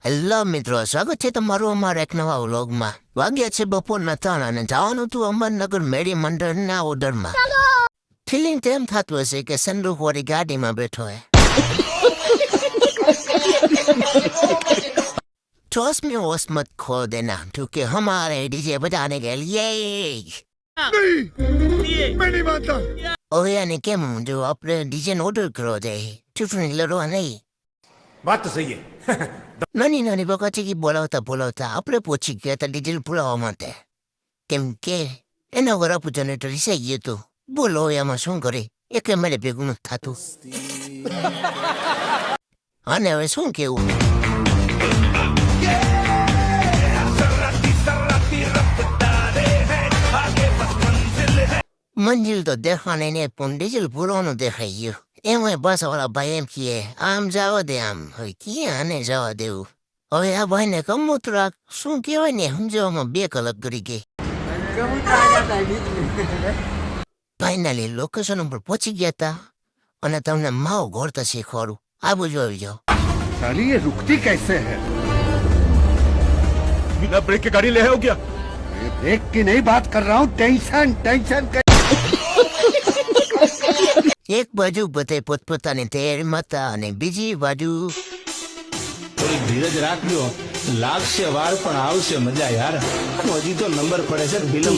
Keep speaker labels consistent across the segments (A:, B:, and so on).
A: Hello મિત્રો, સ્વાગત છે તમારું અમારા એક નવા વ્લોગમાં. વાગ્યા છે બપોરના 3 અને જવાનું હતું અમરનગર મેરી મંડળના ઓર્ડરમાં. ફિલિંગ તો એમ થતું હશે કે સનરૂફ વાળી ગાડીમાં બેઠો હે. ट्रस्ट में होश मत खो देना क्योंकि हमारे डीजे बजाने के लिए और यानी केम जो अपने डीजे ऑर्डर करो दे टिफिन लड़वा नहीं
B: बात तो सही है
A: નાની નાની બકાચી બોલાવતા આપણે પહોંચી ગયા હતા ડીઝલ પુરાવા માટે. કેમ કે એના વરાપુ જનરેટર રિસાઈ ગયું હતું. બોલો એમાં શું કરે એક મારે ભેગું નથી થતું. અને હવે શું કેવું, મંજિલ તો દેખાને ને પણ ડીઝલ પુરવાનું દેખાઈ ગયું. એમાં બસવાળા ભાઈ એમ કહે આમ જવા દે, આમ હવે ક્યાં આને જવા દેવું. હવે આ ભાઈને કમૂતરા શું કહેવાય ને સમજવામાં 2 કલાક કરી ગઈ. ફાઇનલી લોકેશન ઉપર પહોંચી ગયા હતા અને તમને માવો ઘોડતા શીખવાડું. આ બાજુ આવી જાઓ.
C: साली ये रुकती कैसे है?
B: बिना ब्रेक के गाड़ी ले आओ क्या?
C: ये ब्रेक की नहीं बात कर रहा हूँ, टेंशन टेंशन
A: એક બાજુ બધે પોતપોતાની તૈયારીમાં હતા અને બીજી બાજુ
D: થોડી ધીરજ રાખજો, લાગશે વાર પણ આવશે મજા યાર. હજી તો નંબર પડે છે ફિલ્મ.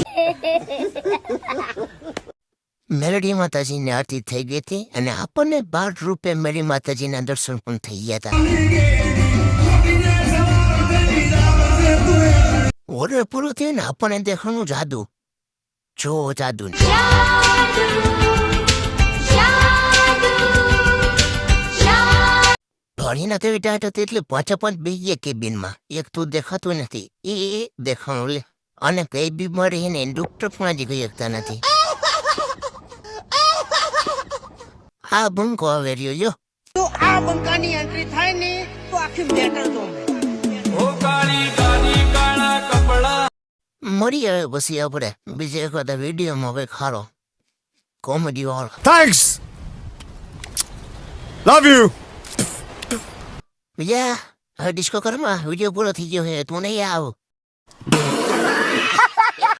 A: મેલડી માતાજીની આરતી થઈ ગઈ હતી અને આપણને 12 રૂપિયા મેરી માતાજીના દર્શન પણ થઈ ગયા હતા. ઓર્ડર પૂરો થયો ને આપણને દેખાણું જાદુ. જો જાદુ ભણીના તો ટાટ હતી એટલે 5 બે ગયા કેબિનમાં. એક તું દેખાતું નથી એ દેખાણું લે. અને કઈ બીમારી એને ડોક્ટર પણ હજી કહી શકતા નથી. આ બંકો આવે રહ્યો જો.
E: તો આ બંકાની એન્ટ્રી થાય ને તો આખી મેટર તો
A: મરી આવે પછી આપણે બીજા એક બધા વિડીયોમાં હવે ખારો કોમેડી વાળો.
B: थैंक्स लव यू
A: બીજા હવે ડિસ્કો કરમાં વિડીયો પૂરો થઈ ગયો હે, તું નહીં આવ.